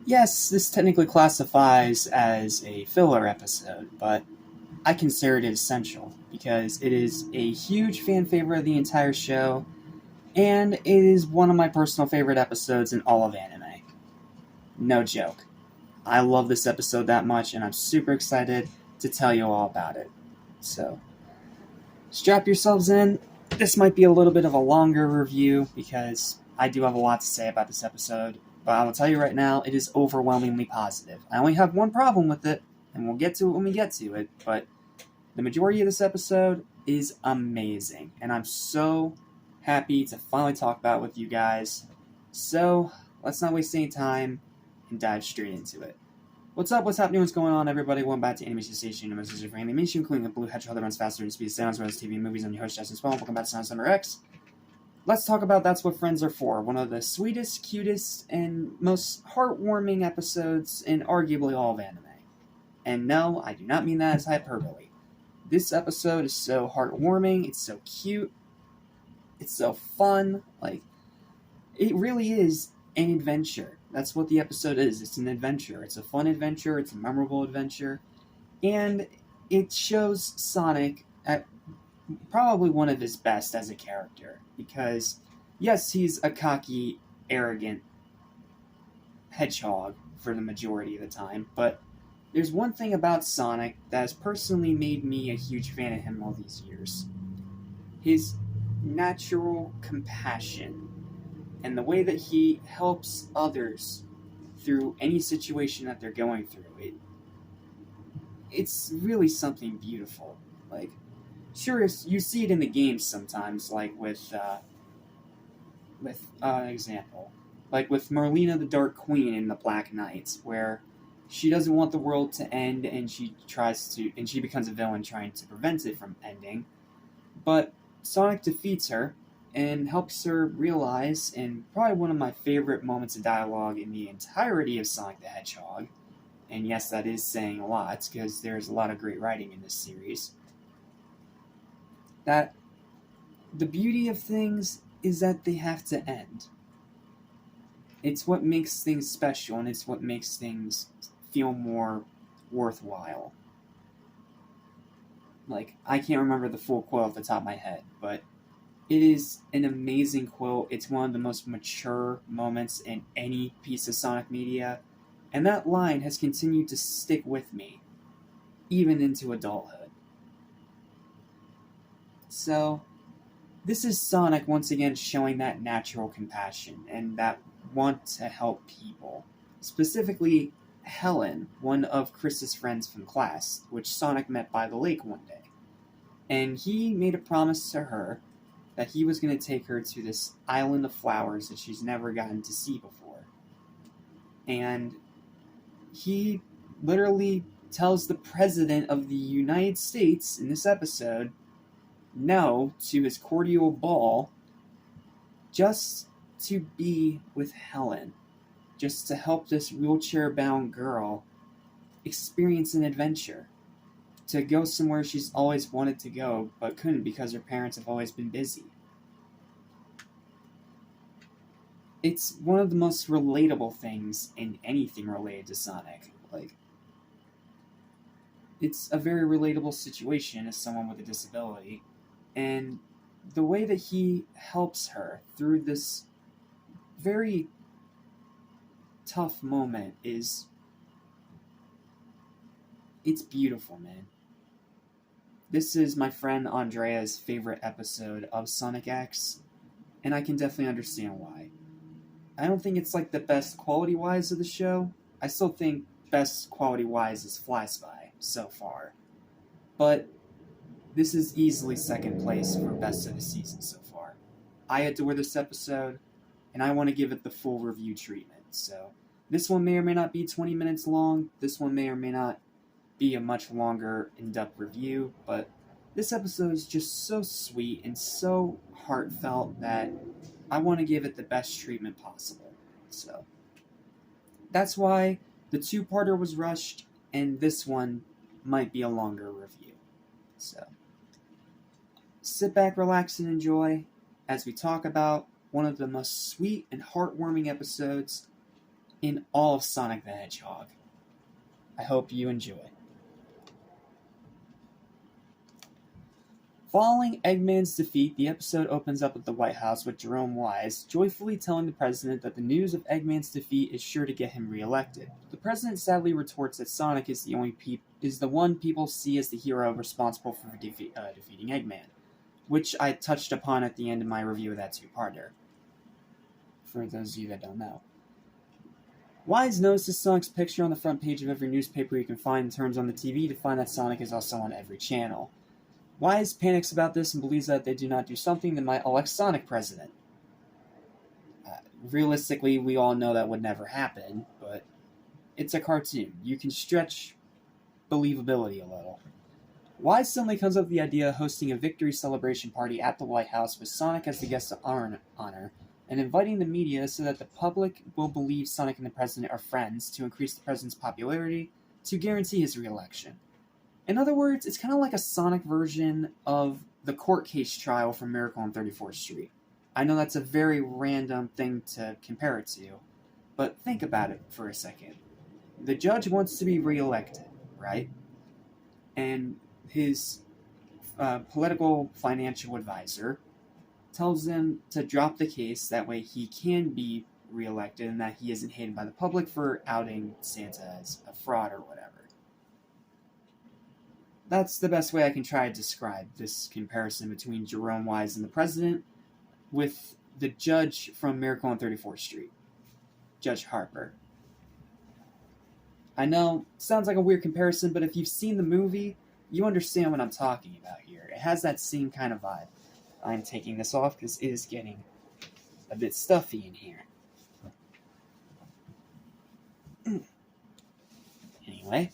Yes, this technically classifies as a filler episode, but I consider it essential because it is a huge fan favorite of the entire show, and it is one of my personal favorite episodes in all of anime. No joke. I love this episode that much, and I'm super excited to tell you all about it. So, strap yourselves in. This might be a little bit of a longer review because I do have a lot to say about this episode, but I will tell you right now, it is overwhelmingly positive. I only have one problem with it, and we'll get to it when we get to it, but the majority of this episode is amazing, and I'm so happy to finally talk about it with you guys. So, let's not waste any time and dive straight into it. What's up? What's happening? What's going on, everybody? Welcome back to Animation Station, your message for animation, including the blue hedgehog that runs faster than speed of sound, as well as TV and movies. I'm your host, Justin Spall. Welcome back to SoniCemberX. Let's talk about That's What Friends Are For, one of the sweetest, cutest, and most heartwarming episodes in arguably all of anime. And no, I do not mean that as hyperbole. This episode is so heartwarming, it's so cute, it's so fun, it really is an adventure. That's what the episode is. It's an adventure. It's a fun adventure. It's a memorable adventure. And it shows Sonic at probably one of his best as a character. Because, yes, he's a cocky, arrogant hedgehog for the majority of the time. But there's one thing about Sonic that has personally made me a huge fan of him all these years. His natural compassion and the way that he helps others through any situation that they're going through. It's really something beautiful. Sure, you see it in the games sometimes, with an example. Like with Merlina the Dark Queen in the Black Knight, where she doesn't want the world to end and she becomes a villain trying to prevent it from ending. But Sonic defeats her and helps her realize, in probably one of my favorite moments of dialogue in the entirety of Sonic the Hedgehog, and yes, that is saying a lot, because there's a lot of great writing in this series, that the beauty of things is that they have to end. It's what makes things special, and it's what makes things feel more worthwhile. I can't remember the full quote off the top of my head, but it is an amazing quote. It's one of the most mature moments in any piece of Sonic media, and that line has continued to stick with me, even into adulthood. So, this is Sonic once again showing that natural compassion and that want to help people. Specifically, Helen, one of Chris's friends from class, which Sonic met by the lake one day. And he made a promise to her that he was going to take her to this island of flowers that she's never gotten to see before. And he literally tells the President of the United States in this episode no to his cordial ball just to be with Helen, just to help this wheelchair-bound girl experience an adventure, to go somewhere she's always wanted to go but couldn't because her parents have always been busy. It's one of the most relatable things in anything related to Sonic. It's a very relatable situation as someone with a disability, and the way that he helps her through this very tough moment it's beautiful, man. This is my friend Andrea's favorite episode of Sonic X, and I can definitely understand why. I don't think it's the best quality-wise of the show. I still think best quality-wise is Fly Spy so far. But this is easily second place for best of the season so far. I adore this episode, and I want to give it the full review treatment. So this one may or may not be 20 minutes long. This one may or may not be a much longer, in-depth review, but this episode is just so sweet and so heartfelt that I want to give it the best treatment possible. So that's why the two-parter was rushed, and this one might be a longer review. So sit back, relax, and enjoy as we talk about one of the most sweet and heartwarming episodes in all of Sonic the Hedgehog. I hope you enjoy. Following Eggman's defeat, the episode opens up at the White House with Jerome Wise joyfully telling the president that the news of Eggman's defeat is sure to get him reelected. The president sadly retorts that Sonic is the one people see as the hero responsible for defeating Eggman, which I touched upon at the end of my review of that two-parter, for those of you that don't know. Wise notices Sonic's picture on the front page of every newspaper he can find and turns on the TV to find that Sonic is also on every channel. Wise panics about this and believes that they do not do something that might elect Sonic president. Realistically, we all know that would never happen, but it's a cartoon. You can stretch believability a little. Wise suddenly comes up with the idea of hosting a victory celebration party at the White House with Sonic as the guest of honor, and inviting the media so that the public will believe Sonic and the president are friends to increase the president's popularity to guarantee his re-election. In other words, it's kind of like a Sonic version of the court case trial from Miracle on 34th Street. I know that's a very random thing to compare it to, but think about it for a second. The judge wants to be re-elected, right? And his political financial advisor tells him to drop the case, that way he can be re-elected and that he isn't hated by the public for outing Santa as a fraud or whatever. That's the best way I can try to describe this comparison between Jerome Wise and the president with the judge from Miracle on 34th Street, Judge Harper. I know, sounds like a weird comparison, but if you've seen the movie, you understand what I'm talking about here. It has that same kind of vibe. I'm taking this off because it is getting a bit stuffy in here. Anyway,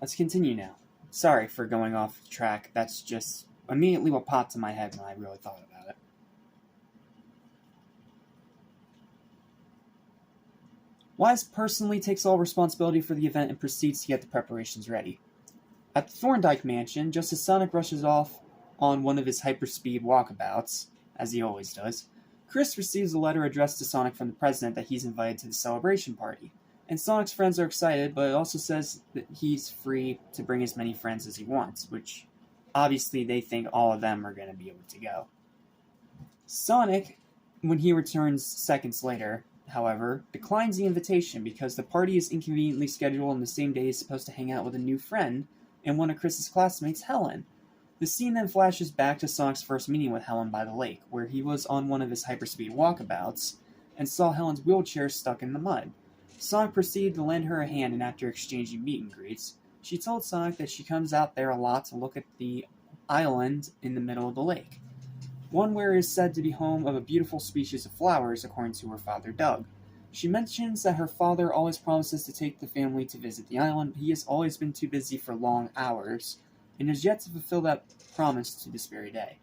let's continue now. Sorry for going off track. That's just immediately what popped in my head when I really thought about it. Wise personally takes all responsibility for the event and proceeds to get the preparations ready. At the Thorndike Mansion, just as Sonic rushes off on one of his hyperspeed walkabouts, as he always does, Chris receives a letter addressed to Sonic from the president that he's invited to the celebration party. And Sonic's friends are excited, but it also says that he's free to bring as many friends as he wants, which obviously they think all of them are going to be able to go. Sonic, when he returns seconds later, however, declines the invitation because the party is inconveniently scheduled on the same day he's supposed to hang out with a new friend and one of Chris's classmates, Helen. The scene then flashes back to Sonic's first meeting with Helen by the lake, where he was on one of his hyperspeed walkabouts and saw Helen's wheelchair stuck in the mud. Sonic proceeded to lend her a hand, and after exchanging meet and greets, she told Sonic that she comes out there a lot to look at the island in the middle of the lake, one where it is said to be home of a beautiful species of flowers, according to her father Doug. She mentions that her father always promises to take the family to visit the island, but he has always been too busy for long hours, and has yet to fulfill that promise to this very day.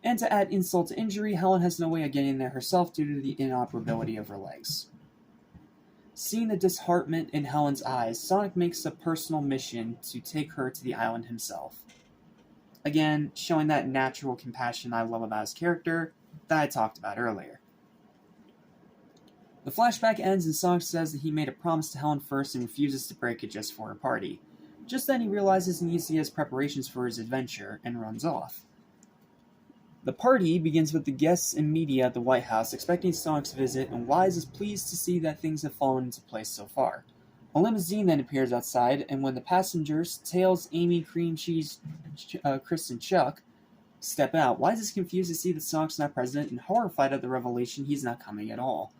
And to add insult to injury, Helen has no way of getting there herself due to the inoperability of her legs. Seeing the disheartenment in Helen's eyes, Sonic makes a personal mission to take her to the island himself. Again, showing that natural compassion I love about his character that I talked about earlier. The flashback ends and Sonic says that he made a promise to Helen first and refuses to break it just for a party. Just then he realizes he needs to get his preparations for his adventure and runs off. The party begins with the guests and media at the White House expecting Sonic's visit, and Wise is pleased to see that things have fallen into place so far. A limousine then appears outside, and when the passengers, Tails, Amy, Cream Cheese, Chris, and Chuck, step out, Wise is confused to see that Sonic's not present and horrified at the revelation he's not coming at all.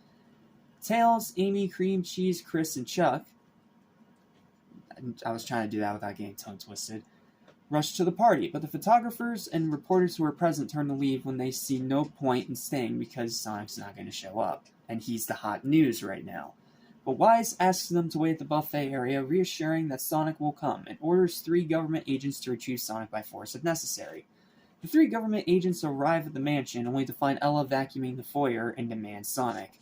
Tails, Amy, Cream Cheese, Chris, and Chuck, I was trying to do that without getting tongue twisted, rush to the party, but the photographers and reporters who are present turn to leave when they see no point in staying because Sonic's not going to show up, and he's the hot news right now. But Wise asks them to wait at the buffet area, reassuring that Sonic will come, and orders 3 government agents to retrieve Sonic by force if necessary. The 3 government agents arrive at the mansion, only to find Ella vacuuming the foyer and demand Sonic.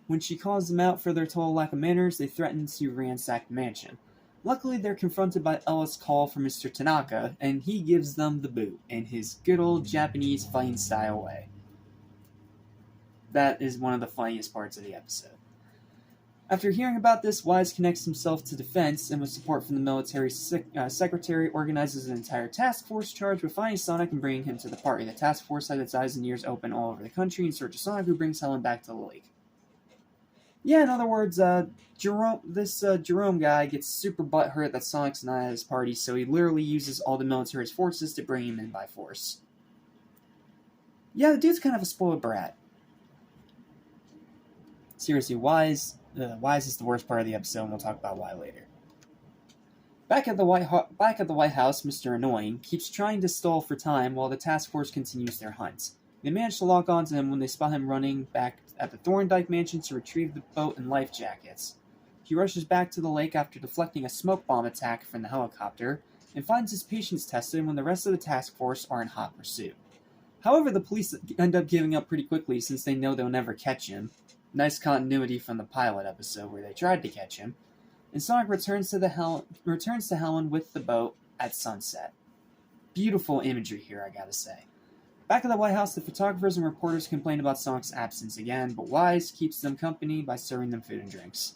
When she calls them out for their total lack of manners, they threaten to ransack the mansion. Luckily, they're confronted by Ella's call for Mr. Tanaka, and he gives them the boot in his good old Japanese fighting style way. That is one of the funniest parts of the episode. After hearing about this, Wise connects himself to defense, and with support from the military secretary, organizes an entire task force charged with finding Sonic and bringing him to the party. The task force has its eyes and ears open all over the country in search of Sonic, who brings Helen back to the lake. Yeah, in other words, Jerome guy gets super butthurt that Sonic's not at his party, so he literally uses all the military's forces to bring him in by force. Yeah, the dude's kind of a spoiled brat. Seriously, Wise is the worst part of the episode, and we'll talk about why later. Back at the White House, Mr. Annoying keeps trying to stall for time while the task force continues their hunt. They manage to lock onto him when they spot him running back at the Thorndike mansion to retrieve the boat and life jackets. He rushes back to the lake after deflecting a smoke bomb attack from the helicopter, and finds his patience tested when the rest of the task force are in hot pursuit. However, the police end up giving up pretty quickly since they know they'll never catch him. Nice continuity from the pilot episode where they tried to catch him. And Sonic returns to Helen with the boat at sunset. Beautiful imagery here, I gotta say. Back at the White House, the photographers and reporters complain about Sonic's absence again, but Wise keeps them company by serving them food and drinks.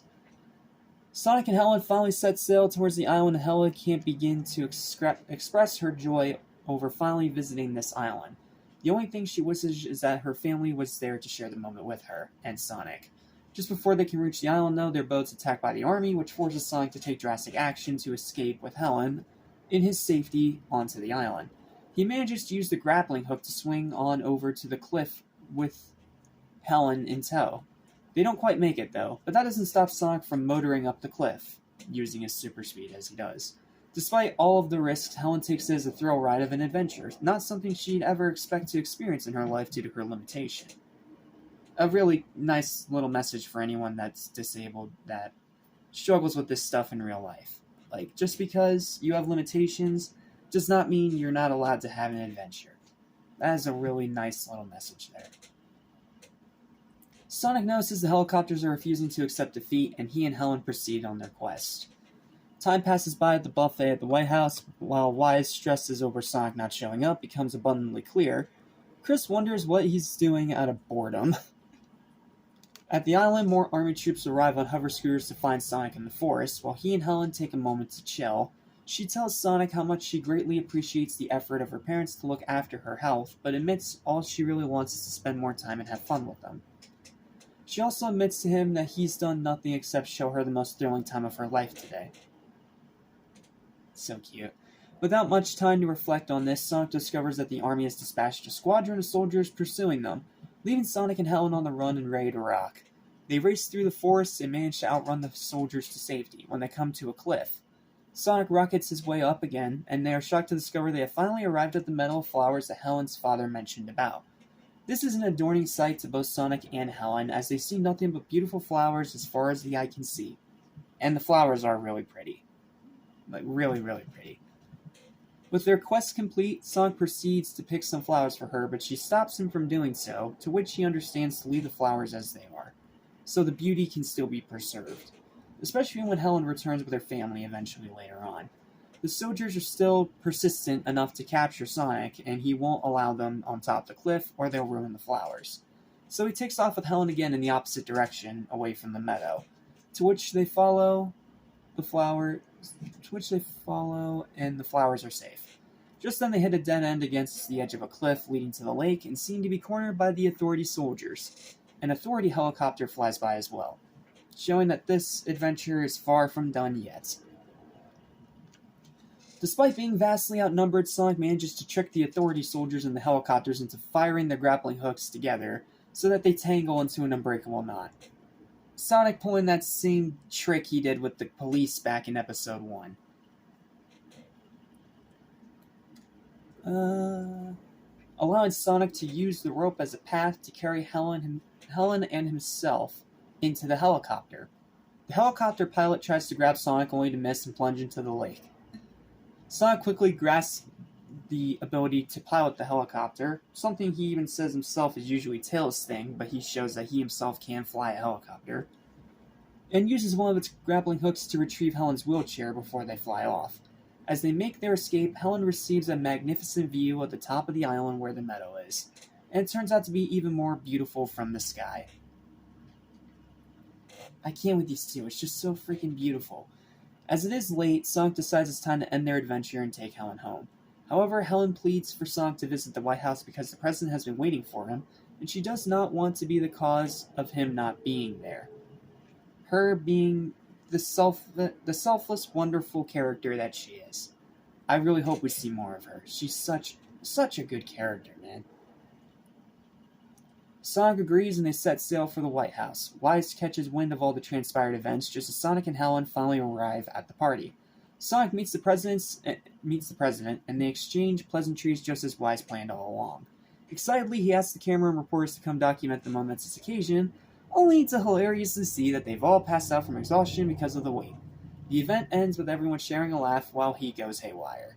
Sonic and Helen finally set sail towards the island, and Helen can't begin to express her joy over finally visiting this island. The only thing she wishes is that her family was there to share the moment with her and Sonic. Just before they can reach the island, though, their boat's attacked by the army, which forces Sonic to take drastic action to escape with Helen in his safety onto the island. He manages to use the grappling hook to swing on over to the cliff with Helen in tow. They don't quite make it, though, but that doesn't stop Sonic from motoring up the cliff, using his super speed as he does. Despite all of the risks, Helen takes it as a thrill ride of an adventure, not something she'd ever expect to experience in her life due to her limitation. A really nice little message for anyone that's disabled that struggles with this stuff in real life. Like, just because you have limitations does not mean you're not allowed to have an adventure. That is a really nice little message there. Sonic notices the helicopters are refusing to accept defeat, and he and Helen proceed on their quest. Time passes by at the buffet at the White House, while Wise stresses over Sonic not showing up becomes abundantly clear. Chris wonders what he's doing out of boredom. At the island, more army troops arrive on hover scooters to find Sonic in the forest, while he and Helen take a moment to chill. She tells Sonic how much she greatly appreciates the effort of her parents to look after her health, but admits all she really wants is to spend more time and have fun with them. She also admits to him that he's done nothing except show her the most thrilling time of her life today. So cute. Without much time to reflect on this, Sonic discovers that the army has dispatched a squadron of soldiers pursuing them, leaving Sonic and Helen on the run and ready to rock. They race through the forest and manage to outrun the soldiers to safety when they come to a cliff. Sonic rockets his way up again, and they are shocked to discover they have finally arrived at the meadow of flowers that Helen's father mentioned about. This is an adorning sight to both Sonic and Helen, as they see nothing but beautiful flowers as far as the eye can see. And the flowers are really pretty. Like, really, really pretty. With their quest complete, Sonic proceeds to pick some flowers for her, but she stops him from doing so, to which he understands to leave the flowers as they are, so the beauty can still be preserved, especially when Helen returns with her family eventually later on. The soldiers are still persistent enough to capture Sonic, and he won't allow them on top of the cliff, or they'll ruin the flowers. So he takes off with Helen again in the opposite direction, away from the meadow, to which they follow, and the flowers are safe. Just then they hit a dead end against the edge of a cliff leading to the lake, and seem to be cornered by the authority soldiers. An authority helicopter flies by as well, showing that this adventure is far from done yet. Despite being vastly outnumbered, Sonic manages to trick the authority soldiers and the helicopters into firing their grappling hooks together so that they tangle into an unbreakable knot. Sonic pulling that same trick he did with the police back in episode 1. Allowing Sonic to use the rope as a path to carry Helen and himself into the helicopter. The helicopter pilot tries to grab Sonic only to miss and plunge into the lake. Sonic quickly grasps the ability to pilot the helicopter, something he even says himself is usually Tails' thing, but he shows that he himself can fly a helicopter, and uses one of its grappling hooks to retrieve Helen's wheelchair before they fly off. As they make their escape, Helen receives a magnificent view of the top of the island where the meadow is, and it turns out to be even more beautiful from the sky. I can't with these two. It's just so freaking beautiful. As it is late, Sonic decides it's time to end their adventure and take Helen home. However, Helen pleads for Sonic to visit the White House because the president has been waiting for him, and she does not want to be the cause of him not being there. Her being the selfless, wonderful character that she is. I really hope we see more of her. She's such a good character, man. Sonic agrees and they set sail for the White House. Wise catches wind of all the transpired events just as Sonic and Helen finally arrive at the party. Sonic meets the president, and they exchange pleasantries just as Wise planned all along. Excitedly, he asks the camera and reporters to come document the momentous occasion, only to hilariously see that they've all passed out from exhaustion because of the wait. The event ends with everyone sharing a laugh while he goes haywire.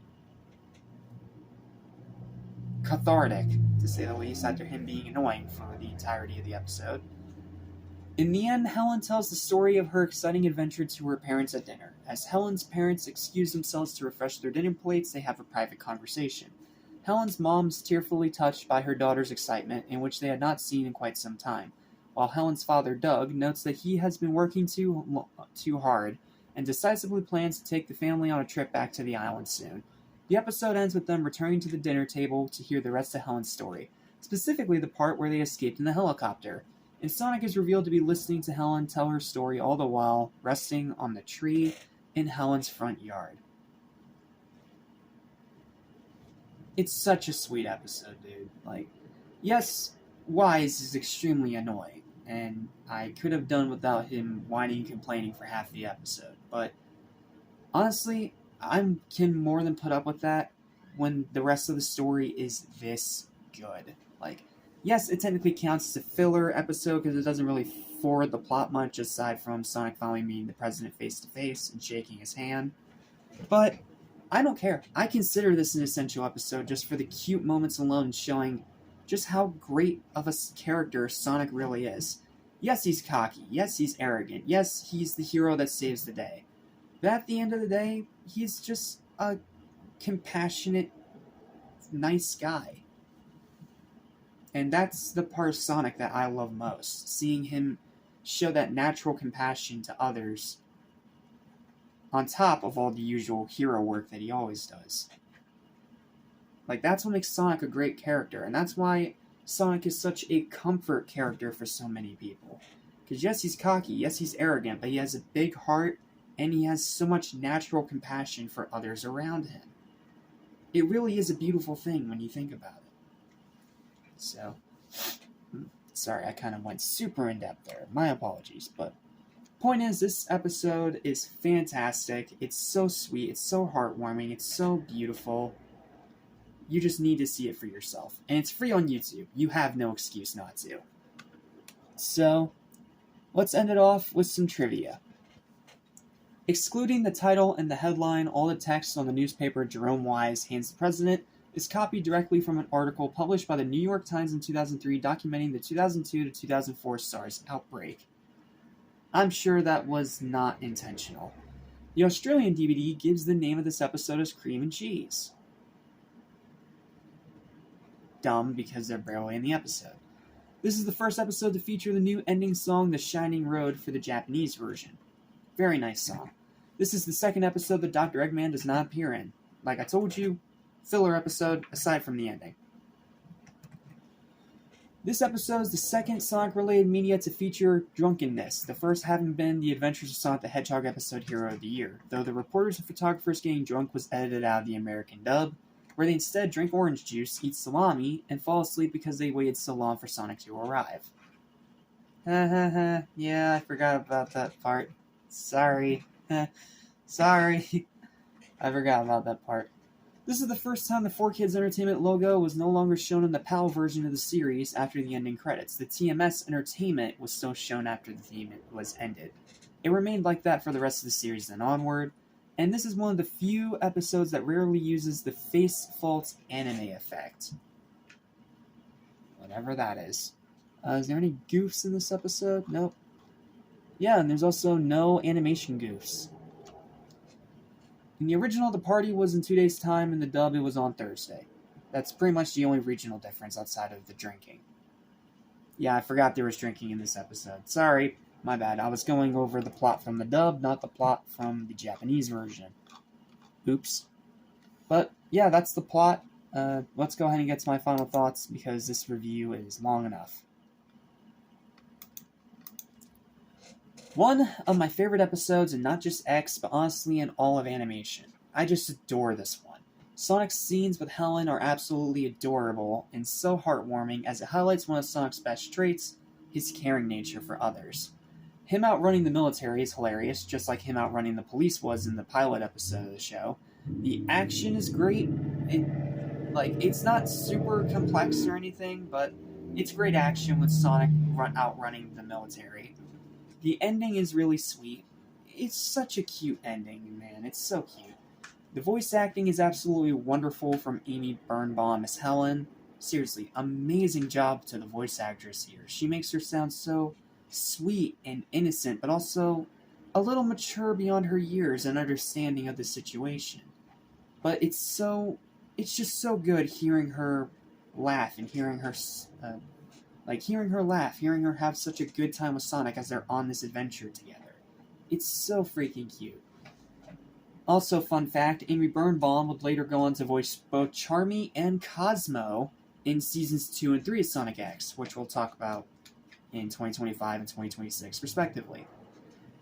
Cathartic, to say the least, after him being annoying for the entirety of the episode. In the end, Helen tells the story of her exciting adventure to her parents at dinner. As Helen's parents excuse themselves to refresh their dinner plates, they have a private conversation. Helen's mom is tearfully touched by her daughter's excitement, in which they had not seen in quite some time, while Helen's father, Doug, notes that he has been working too hard and decisively plans to take the family on a trip back to the island soon. The episode ends with them returning to the dinner table to hear the rest of Helen's story, specifically the part where they escaped in the helicopter, and Sonic is revealed to be listening to Helen tell her story all the while resting on the tree in Helen's front yard. It's such a sweet episode, dude. Like, yes, Wise is extremely annoying, and I could have done without him whining and complaining for half the episode, but honestly, I can more than put up with that when the rest of the story is this good. Like, yes, it technically counts as a filler episode because it doesn't really forward the plot much aside from Sonic finally meeting the president face to face and shaking his hand. But I don't care. I consider this an essential episode just for the cute moments alone showing just how great of a character Sonic really is. Yes, he's cocky. Yes, he's arrogant. Yes, he's the hero that saves the day. But at the end of the day, he's just a compassionate, nice guy. And that's the part of Sonic that I love most. Seeing him show that natural compassion to others on top of all the usual hero work that he always does. Like, that's what makes Sonic a great character. And that's why Sonic is such a comfort character for so many people. Because yes, he's cocky. Yes, he's arrogant. But he has a big heart. And he has so much natural compassion for others around him. It really is a beautiful thing when you think about it. So, sorry, I kind of went super in-depth there. My apologies. But point is, this episode is fantastic. It's so sweet. It's so heartwarming. It's so beautiful. You just need to see it for yourself. And it's free on YouTube. You have no excuse not to. So, let's end it off with some trivia. Excluding the title and the headline, all the text on the newspaper Jerome Wise Hands the President is copied directly from an article published by the New York Times in 2003 documenting the 2002 to 2004 SARS outbreak. I'm sure that was not intentional. The Australian DVD gives the name of this episode as Cream and Cheese. Dumb, because they're barely in the episode. This is the first episode to feature the new ending song, The Shining Road, for the Japanese version. Very nice song. This is the second episode that Dr. Eggman does not appear in. Like I told you, filler episode, aside from the ending. This episode is the second Sonic-related media to feature drunkenness, the first having been the Adventures of Sonic the Hedgehog episode Hero of the Year, though the reporters and photographers getting drunk was edited out of the American dub, where they instead drink orange juice, eat salami, and fall asleep because they waited so long for Sonic to arrive. Yeah, I forgot about that part. Sorry. Sorry. I forgot about that part. This is the first time the 4Kids Entertainment logo was no longer shown in the PAL version of the series after the ending credits. The TMS Entertainment was still shown after the theme was ended. It remained like that for the rest of the series and onward, and this is one of the few episodes that rarely uses the face fault anime effect. Whatever that is. Is there any goofs in this episode? Nope. Yeah, and there's also no animation goofs. In the original, the party was in 2 days' time, and the dub, it was on Thursday. That's pretty much the only regional difference outside of the drinking. Yeah, I forgot there was drinking in this episode. Sorry. My bad, I was going over the plot from the dub, not the plot from the Japanese version. Oops. But, yeah, that's the plot. Let's go ahead and get to my final thoughts, because this review is long enough. One of my favorite episodes, and not just X, but honestly in all of animation. I just adore this one. Sonic's scenes with Helen are absolutely adorable, and so heartwarming, as it highlights one of Sonic's best traits, his caring nature for others. Him outrunning the military is hilarious, just like him outrunning the police was in the pilot episode of the show. The action is great. It's not super complex or anything, but it's great action with Sonic outrunning the military. The ending is really sweet. It's such a cute ending, man. It's so cute. The voice acting is absolutely wonderful from Amy Birnbaum as Helen. Seriously, amazing job to the voice actress here. She makes her sound so sweet and innocent, but also a little mature beyond her years and understanding of the situation. But it's just so good hearing her laugh and hearing her hearing her have such a good time with Sonic as they're on this adventure together. It's so freaking cute. Also, fun fact, Amy Birnbaum would later go on to voice both Charmy and Cosmo in Seasons 2 and 3 of Sonic X, which we'll talk about in 2025 and 2026, respectively.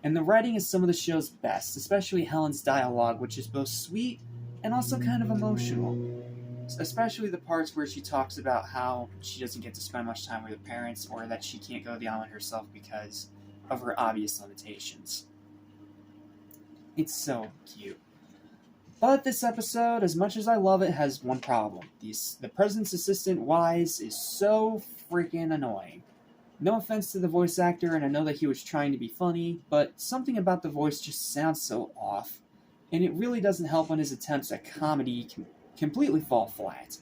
And the writing is some of the show's best, especially Helen's dialogue, which is both sweet and also kind of emotional. Especially the parts where she talks about how she doesn't get to spend much time with her parents, or that she can't go to the island herself because of her obvious limitations. It's so cute. But this episode, as much as I love it, has one problem. The President's Assistant, Wise, is so freaking annoying. No offense to the voice actor, and I know that he was trying to be funny, but something about the voice just sounds so off. And it really doesn't help when his attempts at comedy completely fall flat.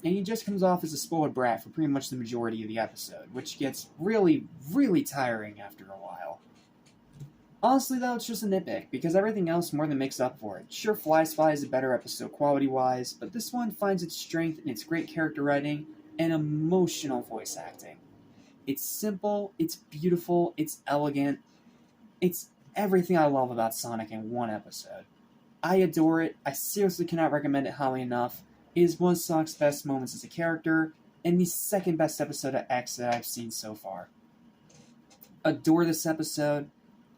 And he just comes off as a spoiled brat for pretty much the majority of the episode, which gets really, really tiring after a while. Honestly, though, it's just a nitpick, because everything else more than makes up for it. Sure, Fly Spy is a better episode quality-wise, but this one finds its strength in its great character writing and emotional voice acting. It's simple, it's beautiful, it's elegant, it's everything I love about Sonic in one episode. I adore it, I seriously cannot recommend it highly enough. It is one of Sonic's best moments as a character, and the second best episode of X that I've seen so far. Adore this episode.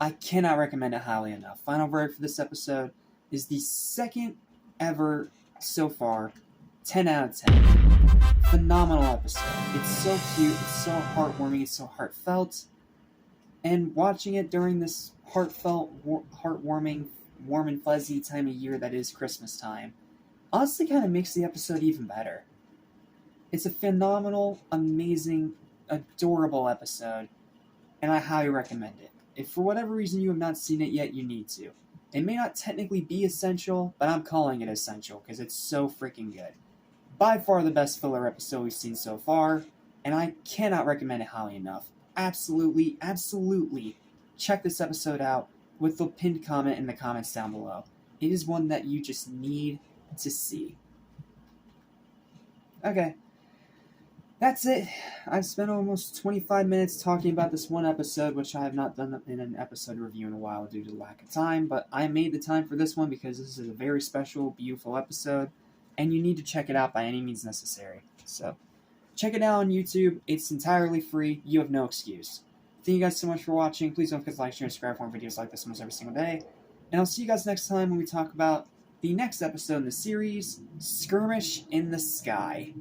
I cannot recommend it highly enough. Final verdict for this episode is the second ever so far, 10 out of 10. Phenomenal episode. It's so cute, it's so heartwarming, it's so heartfelt. And watching it during this heartfelt, heartwarming, warm and fuzzy time of year that is Christmas time, honestly kind of makes the episode even better. It's a phenomenal, amazing, adorable episode, and I highly recommend it. If for whatever reason you have not seen it yet, you need to. It may not technically be essential, but I'm calling it essential because it's so freaking good. By far the best filler episode we've seen so far, and I cannot recommend it highly enough. Absolutely, absolutely check this episode out with the pinned comment in the comments down below. It is one that you just need to see. Okay. That's it. I've spent almost 25 minutes talking about this one episode, which I have not done in an episode review in a while due to lack of time, but I made the time for this one because this is a very special, beautiful episode, and you need to check it out by any means necessary. So, check it out on YouTube. It's entirely free. You have no excuse. Thank you guys so much for watching. Please don't forget to like, share, and subscribe for more videos like this almost every single day. And I'll see you guys next time when we talk about the next episode in the series, Skirmish in the Sky.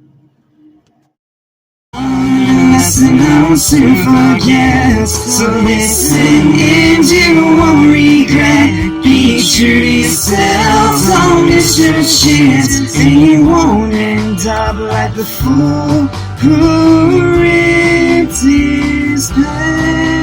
Lesson I'll soon forget. So listen and you won't regret. Be true to yourself, don't miss your chance, and you won't end up like the fool who ripped his pants.